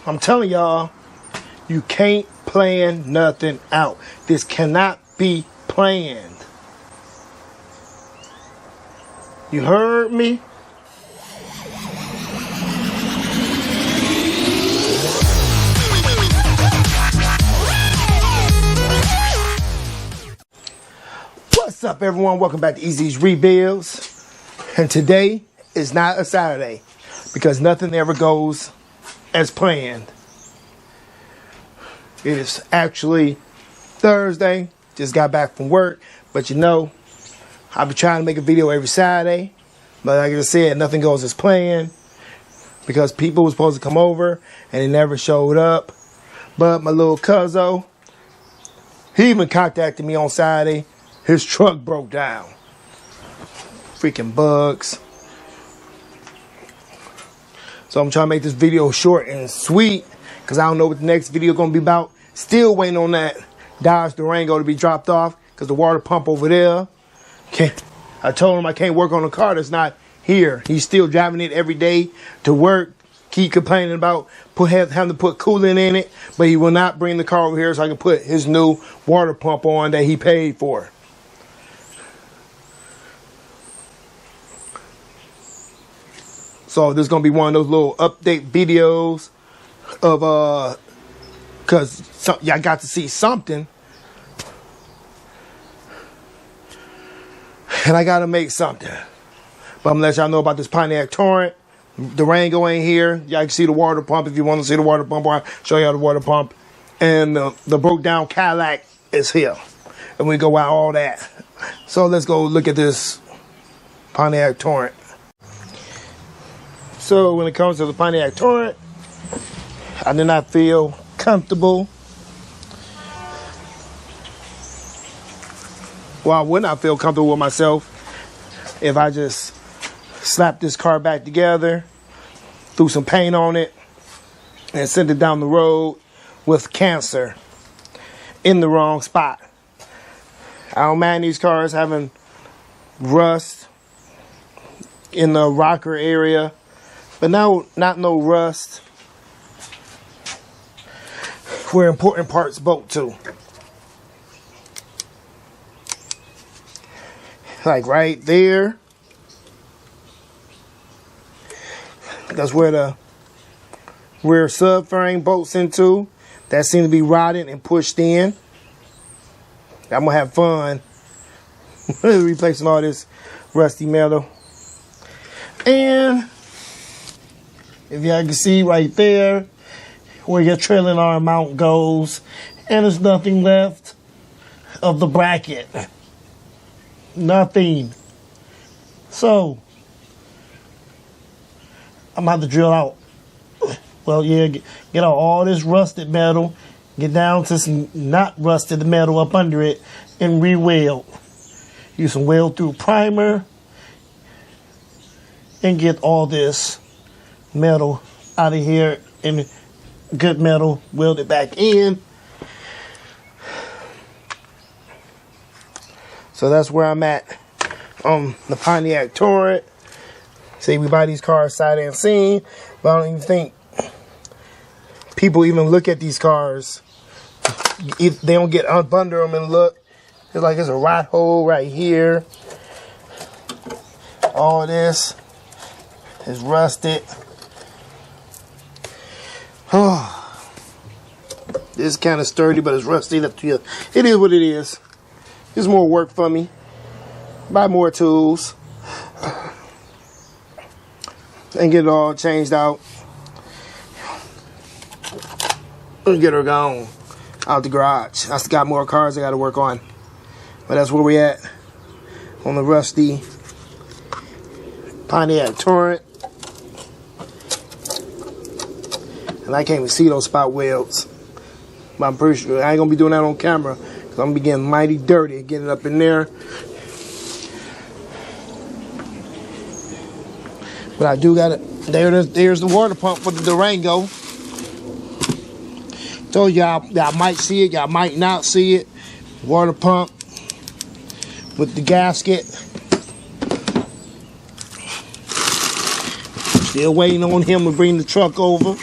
I'm telling y'all, you can't plan nothing out. This cannot be planned. You heard me? What's up, everyone? Welcome back to Easy's Rebuilds. And today is not a Saturday because nothing ever goes as planned. It is actually Thursday. Just got back from work. But you know, I've been trying to make a video every Saturday. But like I said, nothing goes as planned because people were supposed to come over and they never showed up. But my little cuzzo, he even contacted me on Saturday. His truck broke down. Freaking bugs. So I'm trying to make this video short and sweet because I don't know what the next video is going to be about. Still waiting on that Dodge Durango to be dropped off because the water pump over there. I told him I can't work on a car that's not here. He's still driving it every day to work. Keep complaining about having to put coolant in it. But he will not bring the car over here so I can put his new water pump on that he paid for. So this is going to be one of those little update videos of, because y'all got to see something. And I got to make something. But I'm going to let y'all know about this Pontiac Torrent. Durango ain't here. Y'all can see the water pump if you want to see the water pump. I'll show y'all the water pump. And the broke down Cadillac is here. And we go out all that. So let's go look at this Pontiac Torrent. So when it comes to the Pontiac Torrent, I did not feel comfortable. Well, I would not feel comfortable with myself if I just slapped this car back together, threw some paint on it, and sent it down the road with cancer in the wrong spot. I don't mind these cars having rust in the rocker area. But now, not no rust where important parts bolt to. Like right there. That's where the rear subframe bolts into. That seems to be rotted and pushed in. I'm going to have fun replacing all this rusty metal. And if y'all can see right there where your trailing arm mount goes, and there's nothing left of the bracket. Nothing. So I'm about to drill out. Well, yeah, get out all this rusted metal, get down to some not rusted metal up under it, and re-weld. Use some weld through primer and get all this metal out of here and good metal, weld it back in. So that's where I'm at on the Pontiac Torrent. See, we buy these cars sight unseen, but I don't even think people even look at these cars. If they don't get up under them and look, it's like there's a rot hole right here. All this is rusted. Oh, this is kind of sturdy, but it's rusty. It is what it is. It's more work for me. Buy more tools. And get it all changed out. And get her gone out the garage. I still got more cars I got to work on. But that's where we at. On the rusty Pontiac Torrent. And I can't even see those spot welds. But I'm pretty sure I ain't going to be doing that on camera. Because I'm going to be getting mighty dirty. Getting up in there. But I do got it. There's the water pump for the Durango. Told y'all might see it. Y'all might not see it. Water pump. With the gasket. Still waiting on him to bring the truck over.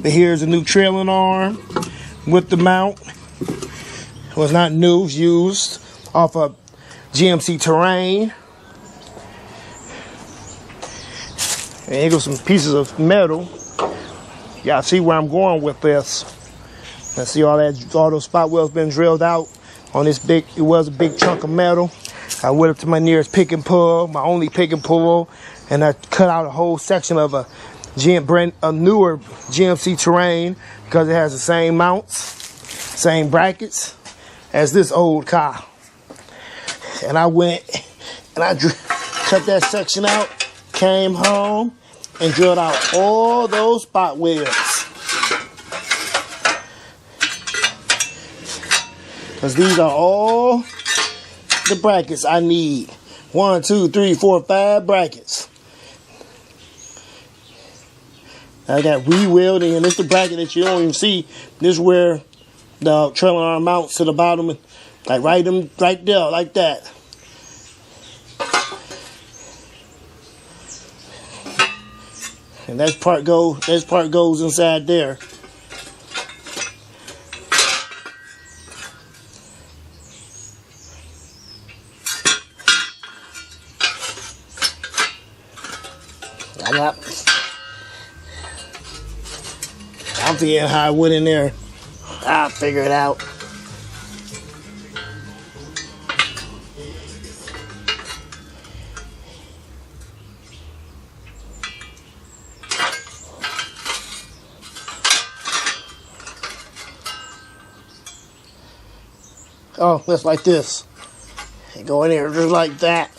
But here's a new trailing arm with the mount. It was not new, it was used off of GMC Terrain. And here goes some pieces of metal. Y'all see where I'm going with this. Let's see all those spot welds been drilled out on this big, it was a big chunk of metal. I went up to my nearest pick and pull, my only pick and pull, and I cut out a whole section of a newer GMC Terrain because it has the same mounts, same brackets as this old car. And I went and I cut that section out, came home, and drilled out all those spot welds. Because these are all the brackets I need. 1, 2, 3, 4, 5 brackets. I got re-welding, and this is the bracket that you don't even see. This is where the trailing arm mounts to the bottom, like right there, like that. And this part goes inside there. I'm forgetting how I went in there. I'll figure it out. Oh, just like this. And go in there just like that.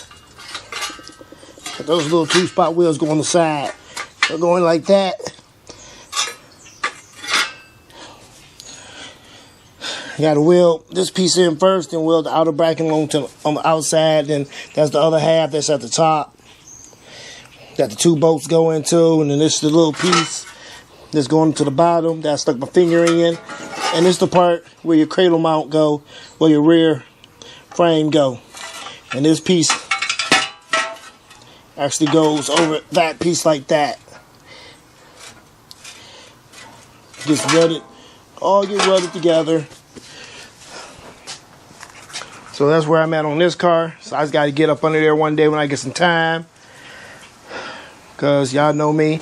Those little 2-spot wheels go on the side. They're going like that. You gotta weld this piece in first, then weld the outer bracket on the outside. Then that's the other half that's at the top. That the 2 bolts go into, and then this is the little piece that's going to the bottom that I stuck my finger in. And this is the part where your cradle mount go, where your rear frame go. And this piece actually goes over that piece like that. Gets welded, all get welded together. So that's where I'm at on this car. So I just got to get up under there one day when I get some time. Because y'all know me.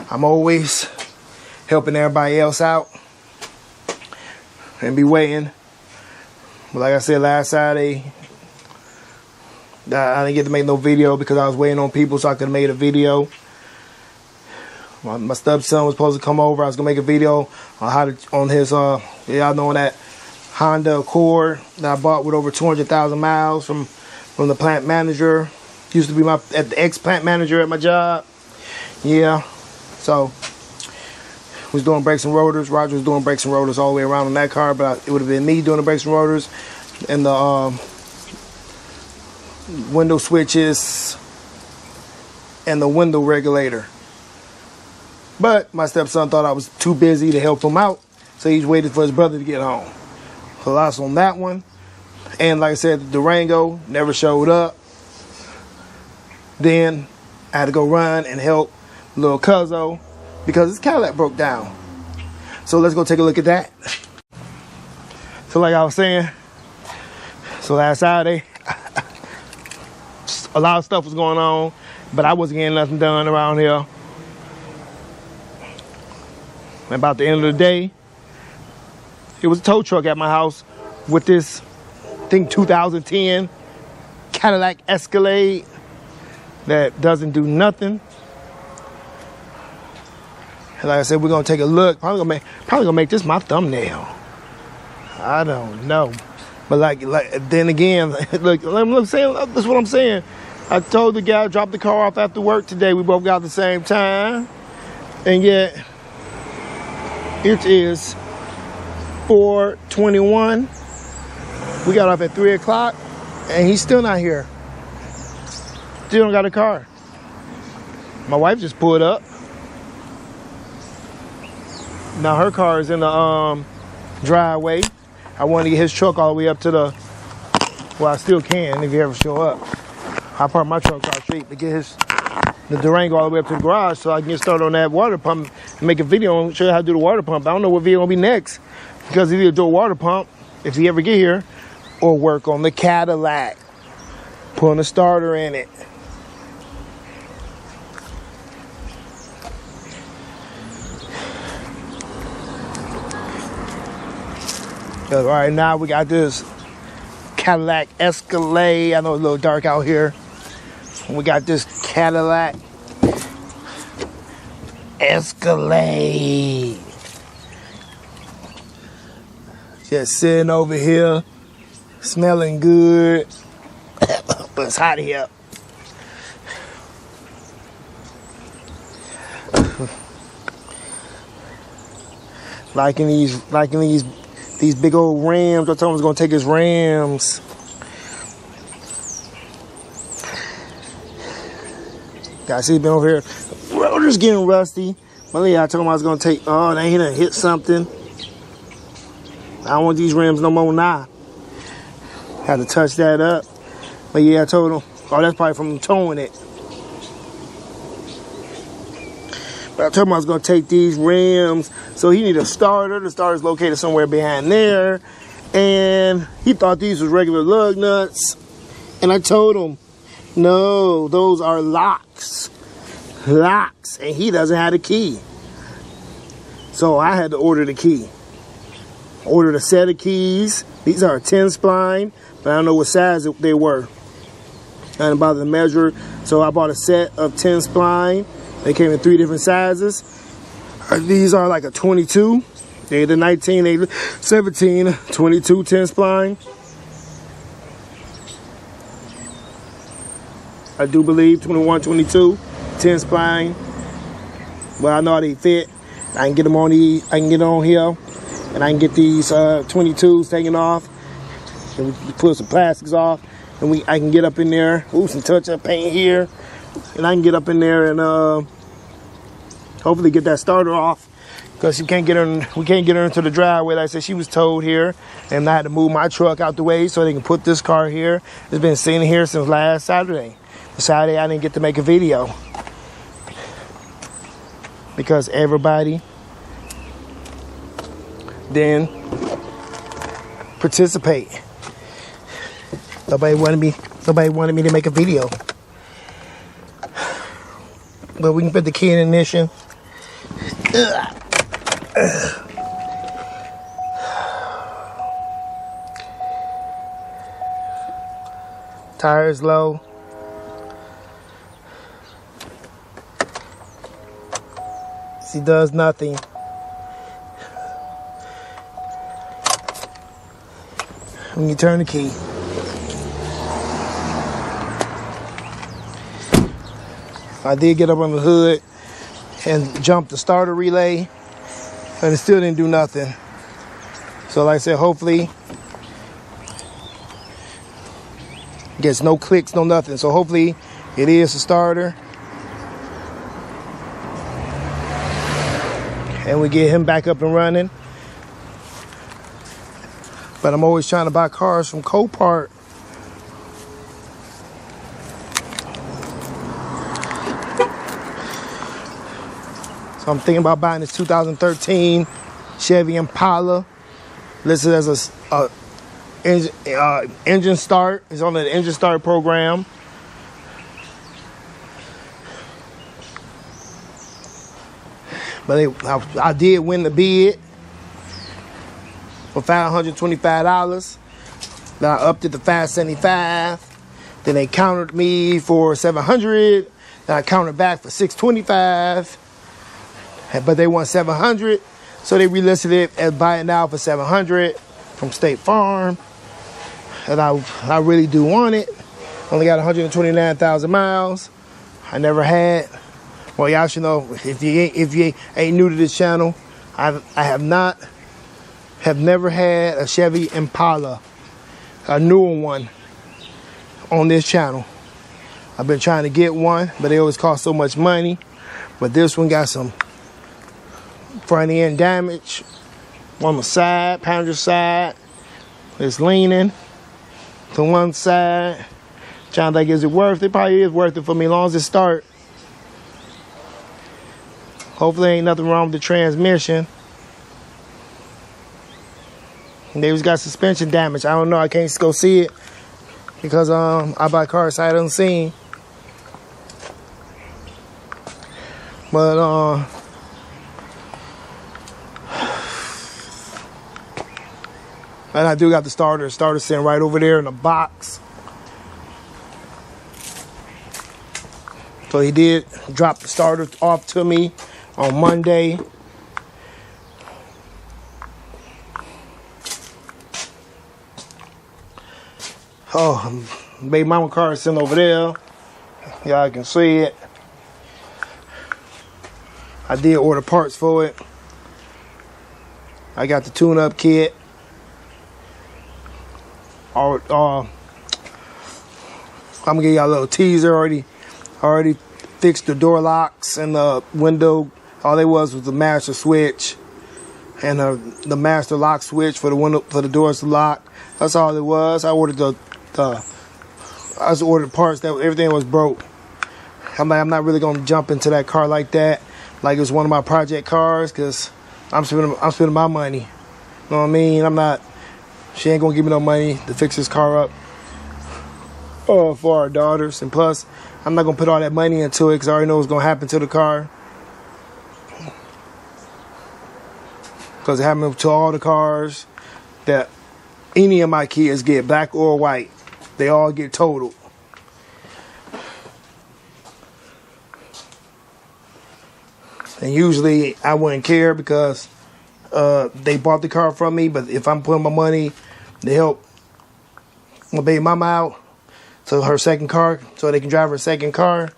I'm always helping everybody else out. And be waiting. But like I said last Saturday, I didn't get to make no video because I was waiting on people so I could have made a video. My stepson was supposed to come over. I was going to make a video on how to, on his, y'all know that Honda Accord that I bought with over 200,000 miles from the plant manager. Used to be my ex-plant manager at my job. Yeah. So, was doing brakes and rotors. Roger was doing brakes and rotors all the way around on that car, but it would have been me doing the brakes and rotors and the window switches and the window regulator. But my stepson thought I was too busy to help him out, so he's waited for his brother to get home. So I lost on that one. And like I said, the Durango never showed up. Then I had to go run and help little Cuzzo because his Cadillac broke down. So let's go take a look at that. So like I was saying, so last Saturday, a lot of stuff was going on, but I wasn't getting nothing done around here. And about the end of the day, it was a tow truck at my house with this, I think 2010 Cadillac Escalade that doesn't do nothing. And like I said, we're gonna take a look. Probably gonna make this my thumbnail. I don't know, but like then again, look, that's what I'm saying. I told the guy, drop the car off after work today. We both got at the same time, and yet it is 4:21. We got off at 3 o'clock, and he's still not here. Still don't got a car. My wife just pulled up. Now her car is in the driveway. I wanted to get his truck all the way up to the, well, I still can if you ever show up. I park my truck across the street to get the Durango all the way up to the garage so I can get started on that water pump and make a video and show you how to do the water pump. I don't know what video will be next because either do a water pump if you ever get here or work on the Cadillac, putting a starter in it. All right, now we got this Cadillac Escalade. I know it's a little dark out here. We got this Cadillac Escalade. Just sitting over here, smelling good. But it's hot here. Liking these big old Rams. I told him I was gonna take his Rams. Guys, he's been over here. Rotor's getting rusty. But yeah, I told him I was gonna take. Oh, they done hit something. I don't want these rims no more now. Had to touch that up. But yeah, I told him. Oh, that's probably from towing it. But I told him I was gonna take these rims. So he needed a starter. The starter's located somewhere behind there. And he thought these was regular lug nuts. And I told him, no, those are locks. Locks. And he doesn't have a key. So I had to order the key. Ordered a set of keys. These are a 10 spline, but I don't know what size they were. I didn't bother to measure. So I bought a set of 10 spline. They came in 3 different sizes. These are like a 22. They're the 19, they're 17, 22, 10 spline. I do believe 21, 22, 10 spline. Well, I know how they fit. I can get them on I can get on here, and I can get these 22s taken off, and we put some plastics off, and I can get up in there. Ooh, some touch-up paint here, and I can get up in there and hopefully get that starter off, because we can't get her into the driveway. Like I said, she was towed here, and I had to move my truck out the way so they can put this car here. It's been sitting here since last Saturday. The Saturday I didn't get to make a video because everybody didn't participate. Nobody wanted me to make a video. But we can put the key in ignition. Tires low. She does nothing. When you turn the key. I did get up on the hood and jump the starter relay, and it still didn't do nothing. So like I said, hopefully gets no clicks, no nothing. So hopefully it is a starter, and we get him back up and running. But I'm always trying to buy cars from Copart. So I'm thinking about buying this 2013 Chevy Impala. Listed as a engine start. It's on the engine start program. But I did win the bid for $525. Then I upped it to $575. Then they countered me for $700. Then I countered back for $625. But they want $700, so they relisted it as buy it now for $700 from State Farm. And I really do want it. Only got 129,000 miles. I never had. Well, y'all should know, if you ain't new to this channel, I have never had a Chevy Impala, a newer one, on this channel. I've been trying to get one, but they always cost so much money. But this one got some front end damage on the side, passenger side. It's leaning to one side. Trying to think, is it worth it? Probably is worth it for me, as long as it start. Hopefully ain't nothing wrong with the transmission. They just got suspension damage. I don't know. I can't go see it because I buy cars sight unseen. But and I do got the starter. The starter sitting right over there in the box. So he did drop the starter off to me on Monday. Oh, baby mama car is sitting over there. Y'all can see it. I did order parts for it. I got the tune-up kit. I'm gonna give y'all a little teaser. Already fixed the door locks and the window. All they was the master switch and the master lock switch for the window, for the doors to lock. That's all it was. I ordered I just ordered parts that everything was broke. I'm not really gonna jump into that car like that, like it was one of my project cars, cause I'm spending my money. You know what I mean? She ain't gonna give me no money to fix this car up for our daughters, and plus I'm not gonna put all that money into it because I already know what's gonna happen to the car. Because it happened to all the cars that any of my kids get, black or white, they all get totaled. And usually I wouldn't care because they bought the car from me, but if I'm putting my money to help my baby mama out, so her second car, so they can drive her second car,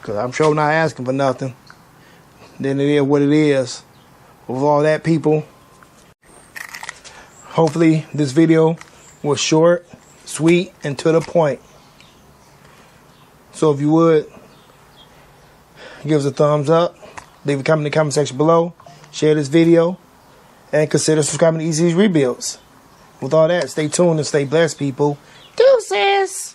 because I'm sure not asking for nothing, then it is what it is. With all that, people, hopefully this video was short, sweet, and to the point. So if you would, give us a thumbs up, leave a comment in the comment section below, share this video, and consider subscribing to Easy's Rebuilds. With all that, stay tuned and stay blessed, people. Deuces!